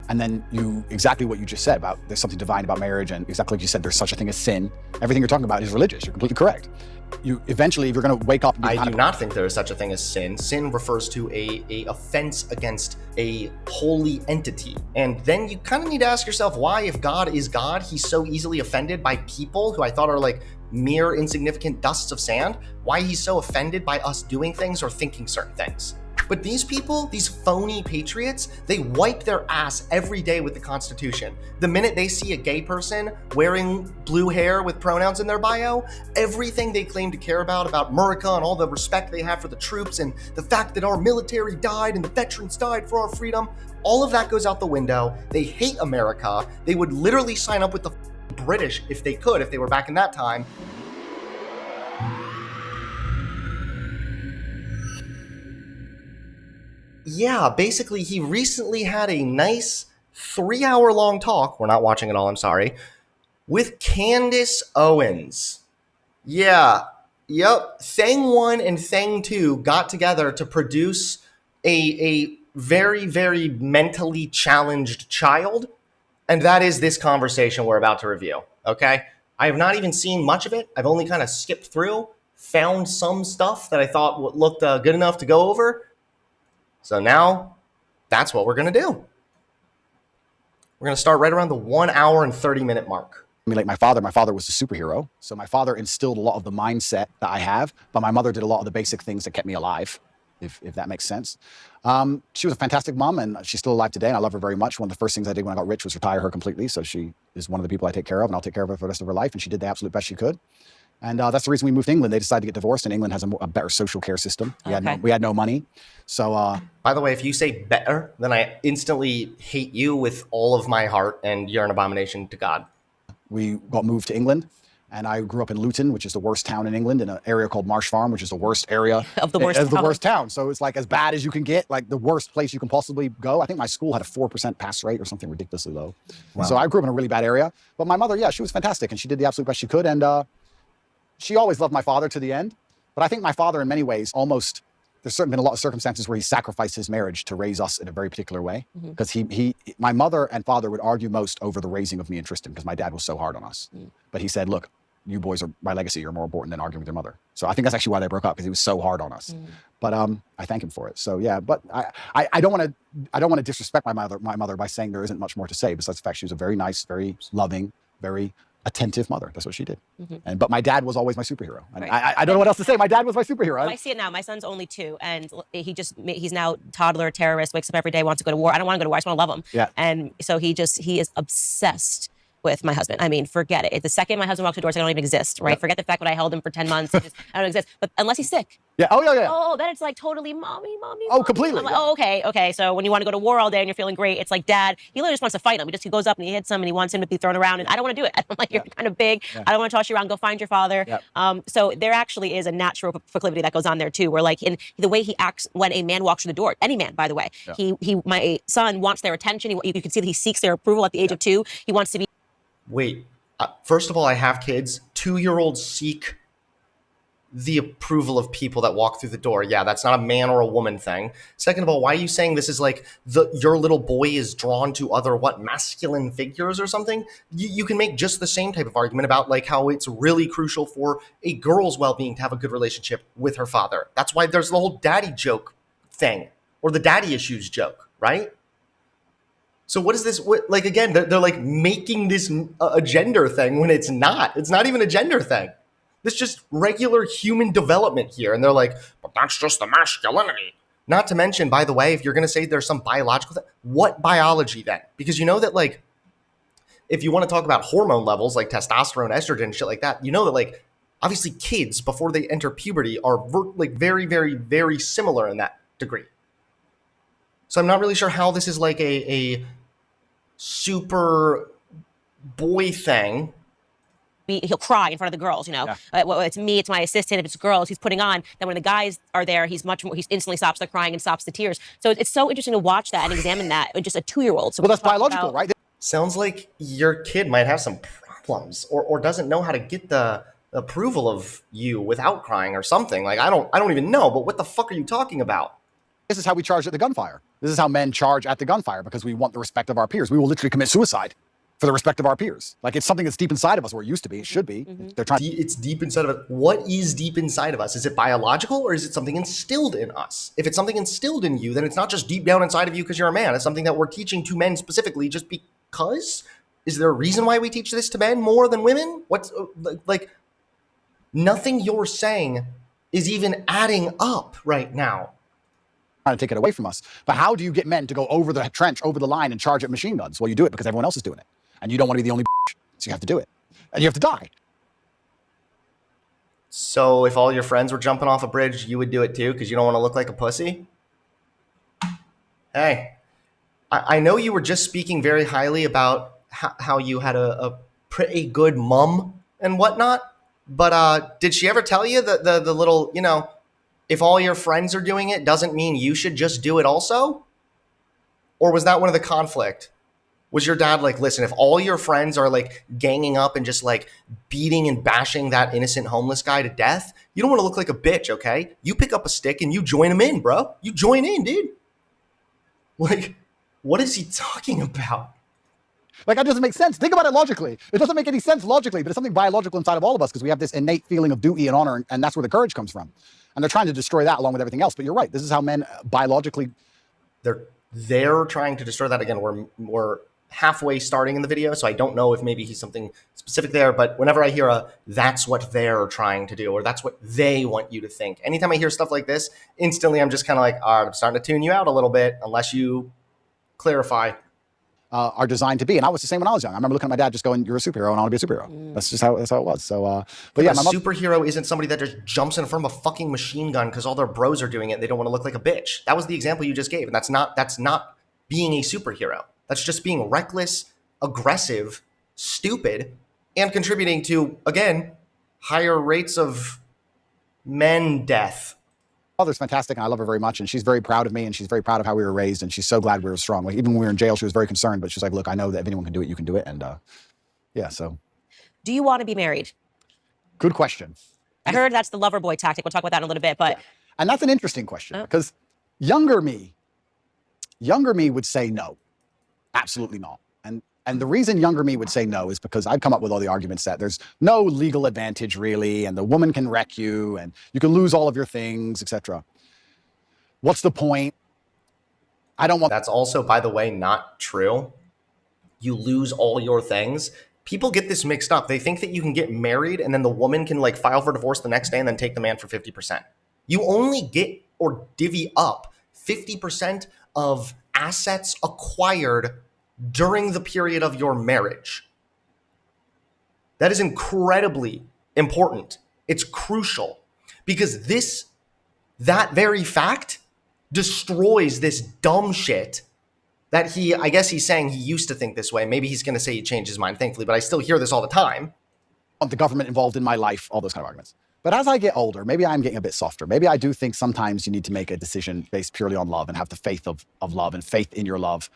And then exactly what you just said about there's something divine about marriage, and exactly like you said, there's such a thing as sin. Everything you're talking about is religious. You're completely correct. You eventually, if you're going to wake up and be I do not think there is such a thing as sin. Sin refers to a offense against a holy entity. And then you kind of need to ask yourself why, if God is God, he's so easily offended by people who I thought are like mere insignificant dusts of sand, why he's so offended by us doing things or thinking certain things. But these people, these phony patriots, they wipe their ass every day with the Constitution. The minute they see a gay person wearing blue hair with pronouns in their bio, everything they claim to care about America and all the respect they have for the troops and the fact that our military died and the veterans died for our freedom, all of that goes out the window. They hate America. They would literally sign up with the British if they could, if they were back in that time. Yeah, basically, he recently had a nice 3-hour-long talk, we're not watching it all, I'm sorry, with Candace Owens. Yeah, yep, Thing 1 and Thing 2 got together to produce a very, very mentally challenged child, and that is this conversation we're about to review, okay? I have not even seen much of it. I've only kind of skipped through, found some stuff that I thought looked good enough to go over. So now, that's what we're going to do. We're going to start right around the 1 hour and 30-minute mark. I mean, like my father was a superhero. So my father instilled a lot of the mindset that I have, but my mother did a lot of the basic things that kept me alive, if that makes sense. She was a fantastic mom, and she's still alive today, and I love her very much. One of the first things I did when I got rich was retire her completely. So she is one of the people I take care of, and I'll take care of her for the rest of her life, and she did the absolute best she could. And that's the reason we moved to England. They decided to get divorced, and England has a better social care system. We had no money. So, by the way, if you say better, then I instantly hate you with all of my heart, and you're an abomination to God. We got moved to England, and I grew up in Luton, which is the worst town in England, in an area called Marsh Farm, which is the worst area of the worst town. So it's like as bad as you can get, like the worst place you can possibly go. I think my school had a 4% pass rate or something ridiculously low. Wow. So I grew up in a really bad area. But my mother, yeah, she was fantastic, and she did the absolute best she could. And she always loved my father to the end, but I think my father in many ways there's certainly been a lot of circumstances where he sacrificed his marriage to raise us in a very particular way. Because my mother and father would argue most over the raising of me and Tristan because my dad was so hard on us. But he said, look, you boys are my legacy. You're more important than arguing with your mother. So I think that's actually why they broke up, because he was so hard on us. But I thank him for it. So yeah, but I don't want to disrespect my mother by saying there isn't much more to say besides the fact she was a very nice, very loving, very attentive mother. That's what she did. But my dad was always my superhero. And Right. I don't know what else to say. My dad was my superhero. Well, I see it now. My son's only 2, and he's now toddler, terrorist, wakes up every day, wants to go to war. I don't want to go to war. I just want to love him. Yeah. And so he is obsessed with my husband. I mean, forget it. The second my husband walks through the door, I don't even exist, right? Yep. Forget the fact that I held him for 10 months. I don't exist. But unless he's sick. Yeah. Oh, yeah. Oh, then it's like totally mommy. Oh, completely. Like, oh, okay. So when you want to go to war all day and you're feeling great, it's like dad, he literally just wants to fight him. He goes up and he hits him and he wants him to be thrown around. And I don't want to do it. I'm like, you're kind of big. Yeah. I don't want to toss you around. Go find your father. Yep. So there actually is a natural proclivity that goes on there too, where like in the way he acts when a man walks through the door, any man, by the way, my son wants their attention. You can see that he seeks their approval at the age of 2. He wants to be. Wait, first of all, I have kids. 2-year-olds seek the approval of people that walk through the door. Yeah, that's not a man or a woman thing. Second of all, why are you saying this is like your little boy is drawn to other masculine figures or something? You can make just the same type of argument about like how it's really crucial for a girl's well-being to have a good relationship with her father. That's why there's the whole daddy joke thing, or the daddy issues joke, right? So what is this? Like, again, they're like making this a gender thing when it's not. It's not even a gender thing. This is just regular human development here. And they're like, but that's just the masculinity. Not to mention, by the way, if you're going to say there's some biological thing, what biology then? Because you know that like, if you want to talk about hormone levels like testosterone, estrogen, shit like that, you know that like, obviously kids before they enter puberty are like very, very, very similar in that degree. So I'm not really sure how this is like a super boy thing. He'll cry in front of the girls, well, it's me, it's my assistant. If it's girls, he's putting on. Then when the guys are there, he instantly stops the crying and stops the tears. So it's so interesting to watch that and examine that in just a 2-year-old. So well, that's biological, right? Sounds like your kid might have some problems or doesn't know how to get the approval of you without crying or something. Like, I don't even know, but what the fuck are you talking about? This is how we charge at the gunfire. This is how men charge at the gunfire because we want the respect of our peers. We will literally commit suicide for the respect of our peers. Like it's something that's deep inside of us, or it used to be. It should be. They're trying. It's deep inside of us. What is deep inside of us? Is it biological or is it something instilled in us? If it's something instilled in you, then it's not just deep down inside of you because you're a man. It's something that we're teaching to men specifically just because. Is there a reason why we teach this to men more than women? What's like? Nothing you're saying is even adding up right now. Trying to take it away from us. But how do you get men to go over the trench, over the line, and charge at machine guns? Well, you do it because everyone else is doing it. And you don't want to be the only so you have to do it. And you have to die. So if all your friends were jumping off a bridge, you would do it too because you don't want to look like a pussy? Hey, I know you were just speaking very highly about how you had a pretty good mom and whatnot, but did she ever tell you the little, if all your friends are doing it doesn't mean you should just do it also? Or was that one of the conflict? Was your dad like, listen, if all your friends are like ganging up and just like beating and bashing that innocent homeless guy to death, you don't want to look like a bitch, okay? You pick up a stick and you join him in, bro. You join in, dude. Like, what is he talking about? Like, that doesn't make sense. Think about it logically. It doesn't make any sense logically, but it's something biological inside of all of us because we have this innate feeling of duty and honor, and that's where the courage comes from. And they're trying to destroy that along with everything else. But you're right. This is how men biologically... They're trying to destroy that. Again, we're halfway starting in the video, so I don't know if maybe he's something specific there, but whenever I hear that's what they're trying to do, or that's what they want you to think, anytime I hear stuff like this, instantly I'm just kind of like, all right, I'm starting to tune you out a little bit, unless you clarify. Are designed to be. And I was the same when I was young. I remember looking at my dad just going, you're a superhero and I want to be a superhero. That's just how it was. So, but yeah, a superhero isn't somebody that just jumps in front of a fucking machine gun because all their bros are doing it and they don't want to look like a bitch. That was the example you just gave. And that's not being a superhero. That's just being reckless, aggressive, stupid, and contributing to, again, higher rates of men death. Mother's fantastic and I love her very much, and she's very proud of me and she's very proud of how we were raised, and she's so glad we were strong. Like, even when we were in jail, she was very concerned, but she's like, look, I know that if anyone can do it, you can do it. And yeah, so. Do you want to be married? Good question. I heard that's the lover boy tactic. We'll talk about that in a little bit, but. Yeah. And that's an interesting question because younger me would say no, absolutely not. And the reason younger me would say no is because I'd come up with all the arguments that there's no legal advantage really, and the woman can wreck you, and you can lose all of your things, etc. What's the point? I don't want. That's also, by the way, not true. You lose all your things. People get this mixed up. They think that you can get married and then the woman can like file for divorce the next day and then take the man for 50%. You only get or divvy up 50% of assets acquired during the period of your marriage. That is incredibly important. It's crucial because that very fact destroys this dumb shit that I guess he's saying he used to think this way. Maybe he's going to say he changed his mind, thankfully, but I still hear this all the time. Want the government involved in my life, all those kind of arguments. But as I get older, maybe I'm getting a bit softer. Maybe I do think sometimes you need to make a decision based purely on love and have the faith of love and faith in your love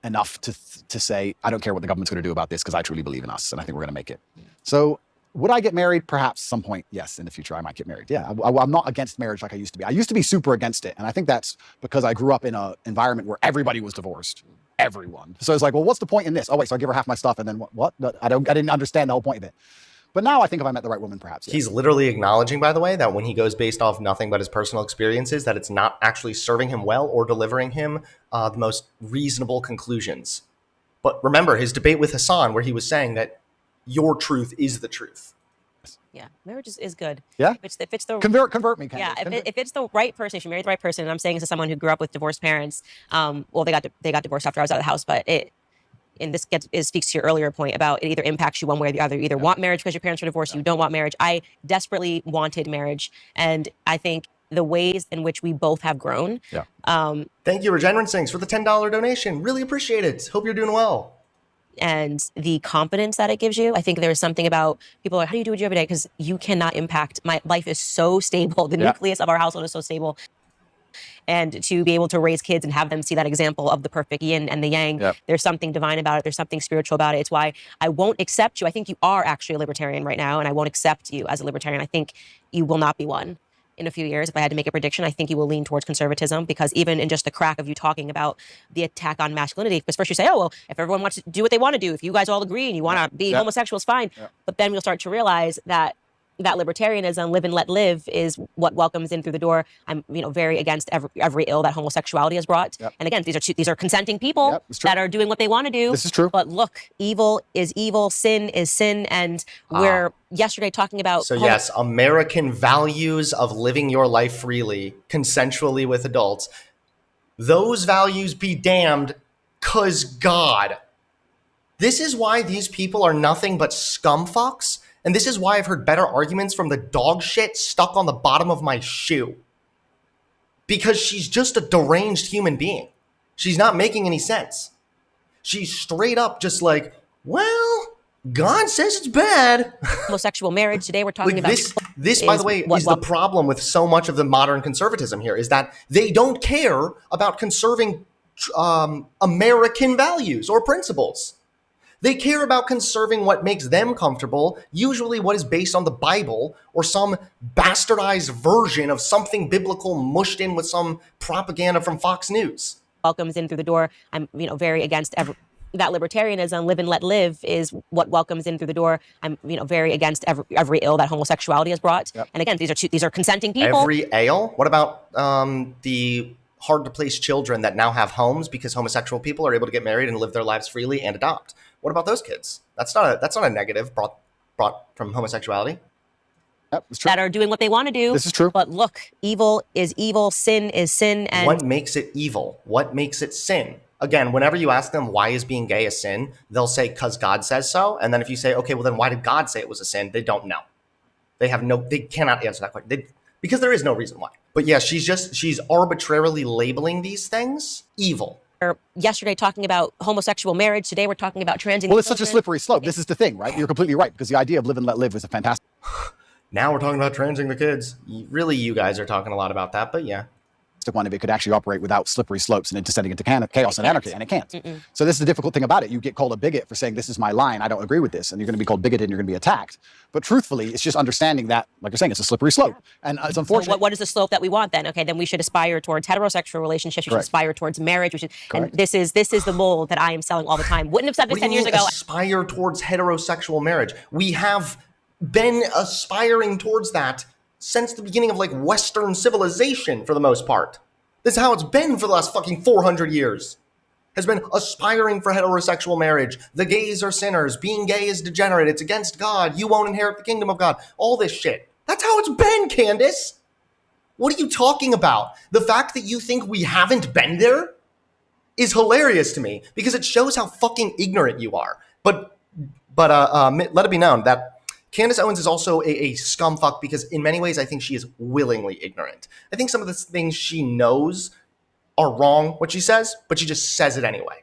enough to say, I don't care what the government's going to do about this because I truly believe in us and I think we're going to make it. So would I get married? Perhaps some point, yes, in the future I might get married. Yeah, I'm not against marriage like I used to be. I used to be super against it. And I think that's because I grew up in an environment where everybody was divorced. Everyone. So it's like, well, what's the point in this? Oh, wait, so I give her half my stuff and then what? I didn't understand the whole point of it. But now I think if I met the right woman, perhaps. Yeah. He's literally acknowledging, by the way, that when he goes based off nothing but his personal experiences, that it's not actually serving him well or delivering him the most reasonable conclusions. But remember his debate with Hassan where he was saying that your truth is the truth. Yeah, marriage is good. Yeah, if it's the convert me. If it's the right person, if you marry the right person, and I'm saying this as someone who grew up with divorced parents. Well, they got divorced after I was out of the house, but this speaks to your earlier point about it either impacts you one way or the other. You either want marriage because your parents are divorced, you don't want marriage. I desperately wanted marriage, and I think the ways in which we both have grown. Yeah. Thank you, Regenerance Things, for the $10 donation. Really appreciate it. Hope you're doing well. And the confidence that it gives you. I think there's something about people are like, how do you do what you do every day? Because you cannot impact. My life is so stable. The nucleus of our household is so stable. And to be able to raise kids and have them see that example of the perfect yin and the yang, there's something divine about it. There's something spiritual about it. It's why I won't accept you. I think you are actually a libertarian right now, and I won't accept you as a libertarian. I think you will not be one. in a few years, if I had to make a prediction, I think you will lean towards conservatism, because even in just the crack of you talking about the attack on masculinity, because first you say, oh, well, if everyone wants to do what they want to do, if you guys all agree and you want to be homosexuals, fine. But then we'll start to realize that libertarianism, live and let live, is what welcomes in through the door. I'm, very against every ill that homosexuality has brought. And again, these are consenting people that are doing what they want to do. This is true. But look, evil is evil, sin is sin, and we're yesterday talking about. So yes, American values of living your life freely, consensually with adults. Those values be damned, 'cause God. This is why these people are nothing but scumfucks. And this is why I've heard better arguments from the dog shit stuck on the bottom of my shoe. Because she's just a deranged human being. She's not making any sense. She's straight up just like, well, God says it's bad. Homosexual marriage. Today we're talking about this, by the way, is the problem with so much of the modern conservatism here, is that they don't care about conserving American values or principles. They care about conserving what makes them comfortable, usually what is based on the Bible or some bastardized version of something biblical mushed in with some propaganda from Fox News. Welcomes in through the door. I'm, very against that libertarianism, live and let live, is what welcomes in through the door. I'm, very against every ill that homosexuality has brought. And again, these are consenting people. Every ill? What about the hard to place children that now have homes because homosexual people are able to get married and live their lives freely and adopt? What about those kids? That's not a negative brought from homosexuality. That are doing what they want to do. This is true. But look, evil is evil, sin is sin. And what makes it evil? What makes it sin? Again, whenever you ask them why is being gay a sin, they'll say, 'cause God says so. And then if you say, okay, well then why did God say it was a sin? They don't know. They cannot answer that question. Because there is no reason why. But yeah, she's arbitrarily labeling these things evil. Yesterday talking about homosexual marriage. Today we're talking about transing. Well, it's such a slippery slope. This is the thing, right? You're completely right, because the idea of live and let live is a fantastic. Now we're talking about transing the kids. Really, you guys are talking a lot about that, but yeah. One if it could actually operate without slippery slopes and descending into chaos and anarchy, and it can't. So this is the difficult thing about it. You get called a bigot for saying this is my line, I don't agree with this, and you're going to be called bigoted and you're going to be attacked. But truthfully, it's just understanding that, like you're saying, it's a slippery slope, and it's unfortunate. So what is the slope that we want then? Okay, then we should aspire towards heterosexual relationships. We should aspire towards marriage. And this is the mold that I am selling all the time. Wouldn't have said this 10 years ago. Aspire towards heterosexual marriage. We have been aspiring towards that since the beginning of Western civilization, for the most part. This is how it's been for the last fucking 400 years. Has been aspiring for heterosexual marriage. The gays are sinners. Being gay is degenerate. It's against God. You won't inherit the kingdom of God. All this shit. That's how it's been, Candace. What are you talking about? The fact that you think we haven't been there is hilarious to me, because it shows how fucking ignorant you are. But let it be known that Candace Owens is also a scumfuck, because in many ways I think she is willingly ignorant. I think some of the things she knows are wrong, what she says, but she just says it anyway.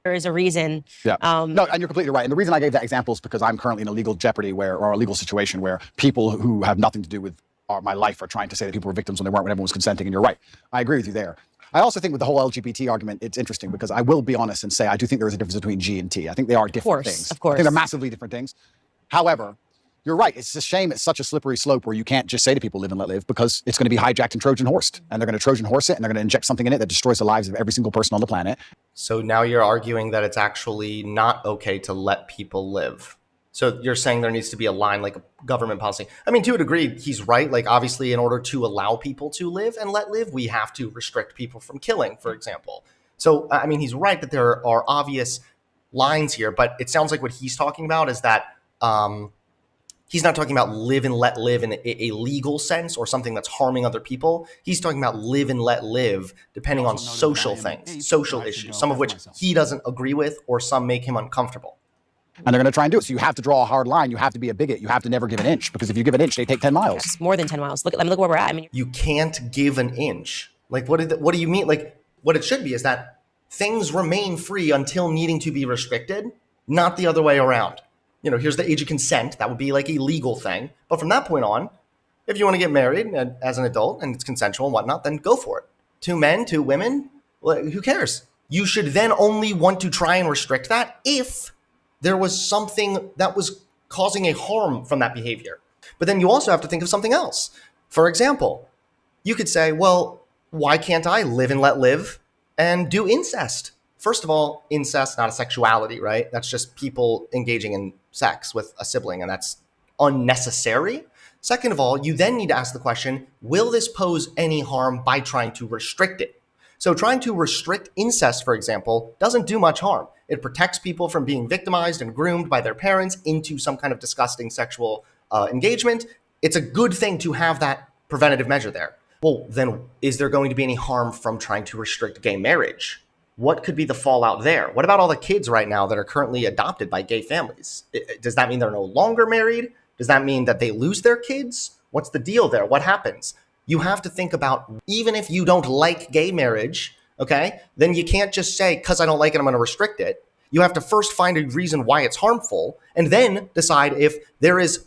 There is a reason. No, and you're completely right. And the reason I gave that example is because I'm currently in a legal jeopardy or a legal situation where people who have nothing to do with my life are trying to say that people were victims when they weren't, when everyone was consenting, and you're right. I agree with you there. I also think with the whole LGBT argument, it's interesting, because I will be honest and say I do think there is a difference between G and T. I think they are different things. Of course. I think they're massively different things. However, you're right. It's a shame it's such a slippery slope where you can't just say to people live and let live, because it's going to be hijacked and Trojan horsed. And they're going to Trojan horse it, and they're going to inject something in it that destroys the lives of every single person on the planet. So now you're arguing that it's actually not okay to let people live. So you're saying there needs to be a line, like a government policy. I mean, to a degree, he's right. Obviously, in order to allow people to live and let live, we have to restrict people from killing, for example. So, I mean, he's right that there are obvious lines here, but it sounds like what he's talking about is that he's not talking about live and let live in a legal sense or something that's harming other people. He's talking about live and let live depending on social things, social issues, some of which he doesn't agree with or some make him uncomfortable. And they're going to try and do it. So you have to draw a hard line. You have to be a bigot. You have to never give an inch, because if you give an inch, they take 10 miles. Yes, more than 10 miles. Look where we're at. I mean, you can't give an inch. What do you mean? What it should be is that things remain free until needing to be restricted, not the other way around. Here's the age of consent. That would be a legal thing. But from that point on, if you want to get married as an adult and it's consensual and whatnot, then go for it. 2 men, 2 women, who cares? You should then only want to try and restrict that if there was something that was causing a harm from that behavior. But then you also have to think of something else. For example, you could say, well, why can't I live and let live and do incest? First of all, incest, not a sexuality, right? That's just people engaging in sex with a sibling, and that's unnecessary. Second of all, you then need to ask the question, will this pose any harm by trying to restrict it? So trying to restrict incest, for example, doesn't do much harm. It protects people from being victimized and groomed by their parents into some kind of disgusting sexual engagement. It's a good thing to have that preventative measure there. Well, then is there going to be any harm from trying to restrict gay marriage? What could be the fallout there? What about all the kids right now that are currently adopted by gay families? Does that mean they're no longer married? Does that mean that they lose their kids? What's the deal there? What happens? You have to think about, even if you don't like gay marriage, okay, then you can't just say, because I don't like it, I'm going to restrict it. You have to first find a reason why it's harmful, and then decide if there is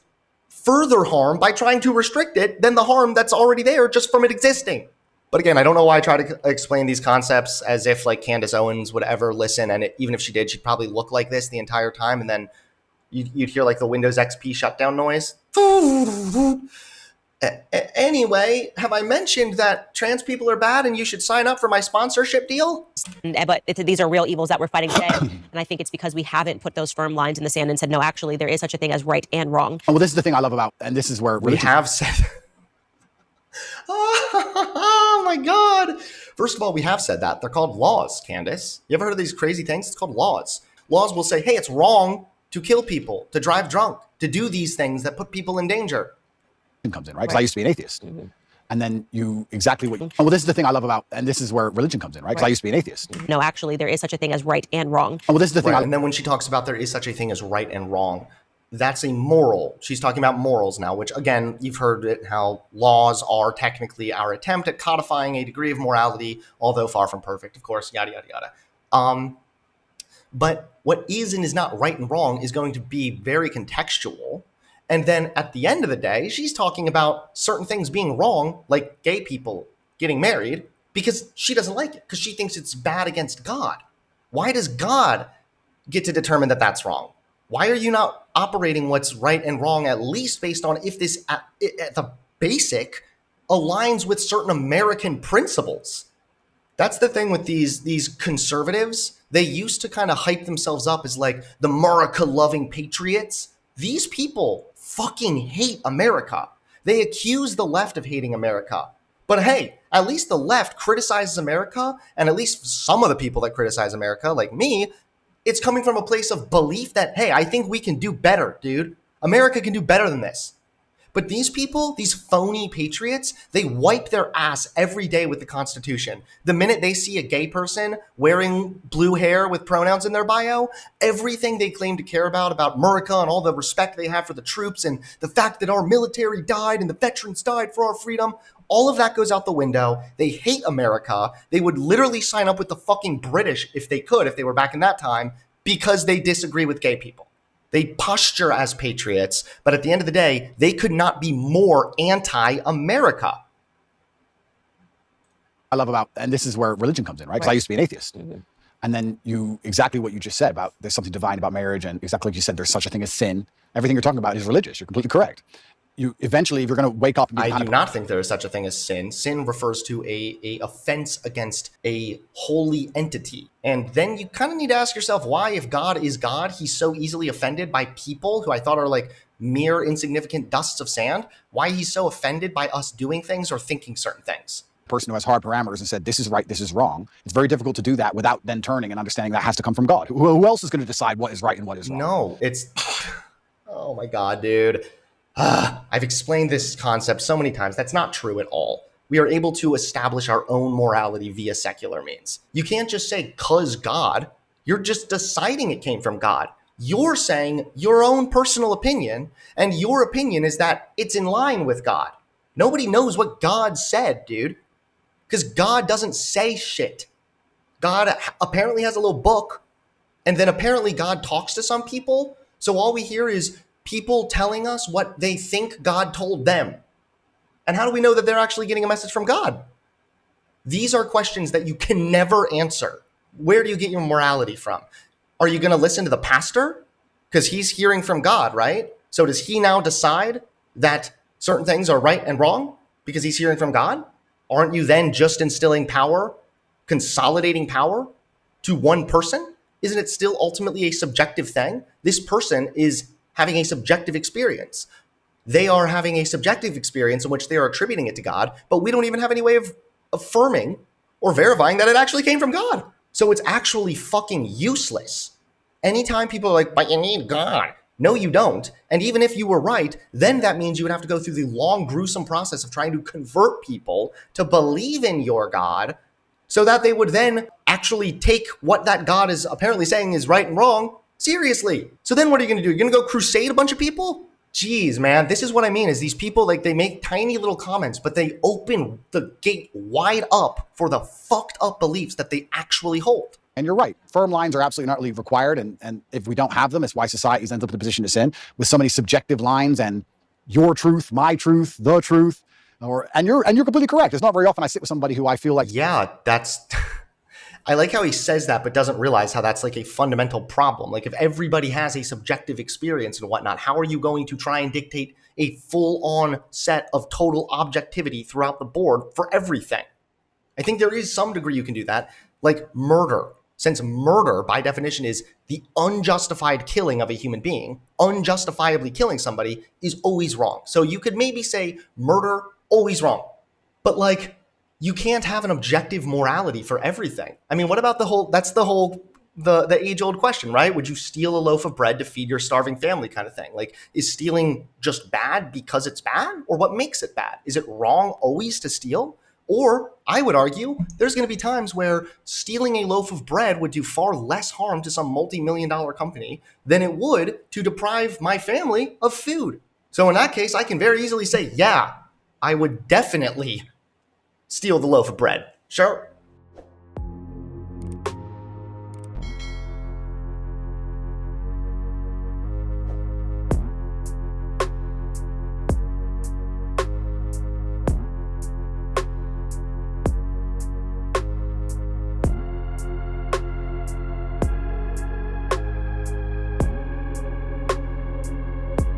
further harm by trying to restrict it than the harm that's already there just from it existing. But again, I don't know why I try to explain these concepts as if like Candace Owens would ever listen, and even if she did, she'd probably look like this the entire time, and then you'd hear like the Windows XP shutdown noise. Anyway, have I mentioned that trans people are bad and you should sign up for my sponsorship deal? But these are real evils that we're fighting today. And I think it's because we haven't put those firm lines in the sand and said, no, actually, there is such a thing as right and wrong. Well, this is the thing I love about, and this is where we have said, oh my God. First of all, we have said that. They're called laws, Candace. You ever heard of these crazy things? It's called laws. Laws will say, hey, it's wrong to kill people, to drive drunk, to do these things that put people in danger. Comes in, right? Because I used to be an atheist. Mm-hmm. And then well, this is the thing I love about, and this is where religion comes in, right? Because I used to be an atheist. No, actually, there is such a thing as right and wrong. Well, this is the thing. And then when she talks about there is such a thing as right and wrong, that's a moral. She's talking about morals now, which again, you've heard it, how laws are technically our attempt at codifying a degree of morality, although far from perfect, of course, yada, yada, yada. But what is and is not right and wrong is going to be very contextual. And then at the end of the day, she's talking about certain things being wrong, like gay people getting married, because she doesn't like it, because she thinks it's bad against God. Why does God get to determine that that's wrong? Why are you not operating what's right and wrong, at least based on if this, at the basic, aligns with certain American principles? That's the thing with these conservatives. They used to kind of hype themselves up as like the America-loving patriots. These people fucking hate America. They accuse the left of hating America. But hey, at least the left criticizes America, and at least some of the people that criticize America, like me, it's coming from a place of belief that, hey, I think we can do better, dude. America can do better than this. But these people, these phony patriots, they wipe their ass every day with the Constitution. The minute they see a gay person wearing blue hair with pronouns in their bio, everything they claim to care about America and all the respect they have for the troops and the fact that our military died and the veterans died for our freedom, all of that goes out the window. They hate America. They would literally sign up with the fucking British if they could, if they were back in that time, because they disagree with gay people. They posture as patriots, but at the end of the day, they could not be more anti-America. I love about, and this is where religion comes in, right? Because I used to be an atheist. Mm-hmm. And then exactly what you just said about there's something divine about marriage, and exactly like you said, there's such a thing as sin. Everything you're talking about is religious. You're completely correct. You eventually, if you're going to wake up and be I do not think there is such a thing as sin. Sin refers to a offense against a holy entity. And then you kind of need to ask yourself why, if God is God, he's so easily offended by people who I thought are like mere insignificant dusts of sand, why he's so offended by us doing things or thinking certain things. Person who has hard parameters and said, this is right, this is wrong. It's very difficult to do that without then turning and understanding that has to come from God. Who else is going to decide what is right and what is wrong? No, it's, oh my God, dude. I've explained this concept so many times. That's not true at all. We are able to establish our own morality via secular means. You can't just say, 'cause God. You're just deciding it came from God. You're saying your own personal opinion, and your opinion is that it's in line with God. Nobody knows what God said, dude, because God doesn't say shit. God apparently has a little book, and then apparently God talks to some people. So all we hear is people telling us what they think God told them. And how do we know that they're actually getting a message from God? These are questions that you can never answer. Where do you get your morality from? Are you going to listen to the pastor? Because he's hearing from God, right? So does he now decide that certain things are right and wrong? because he's hearing from God? Aren't you then just instilling power, consolidating power to one person? Isn't it still ultimately a subjective thing? This person is having a subjective experience. They are having a subjective experience in which they are attributing it to God, but we don't even have any way of affirming or verifying that it actually came from God. So it's actually fucking useless. Anytime people are like, but you need God. No, you don't. And even if you were right, then that means you would have to go through the long, gruesome process of trying to convert people to believe in your God so that they would then actually take what that God is apparently saying is right and wrong seriously. So then what are you going to do? You're going to go crusade a bunch of people? Jeez, man, this is what I mean is these people, like, they make tiny little comments, but they open the gate wide up for the fucked up beliefs that they actually hold. And you're right. Firm lines are absolutely not really required. And if we don't have them, it's why society ends up in the position it's in, with so many subjective lines and your truth, my truth, the truth. And you're completely correct. It's not very often I sit with somebody who I feel like, yeah, that's I like how he says that, but doesn't realize how that's like a fundamental problem. Like, if everybody has a subjective experience and whatnot, how are you going to try and dictate a full-on set of total objectivity throughout the board for everything? I think there is some degree you can do that, like murder. Since murder, by definition, is the unjustified killing of a human being, unjustifiably killing somebody is always wrong. So you could maybe say murder, always wrong. But like, you can't have an objective morality for everything. I mean, what about the age-old question, right? Would you steal a loaf of bread to feed your starving family kind of thing? Like, is stealing just bad because it's bad? Or what makes it bad? Is it wrong always to steal? Or I would argue there's going to be times where stealing a loaf of bread would do far less harm to some multi-million-dollar company than it would to deprive my family of food. So in that case, I can very easily say, yeah, I would definitely steal the loaf of bread. Sure.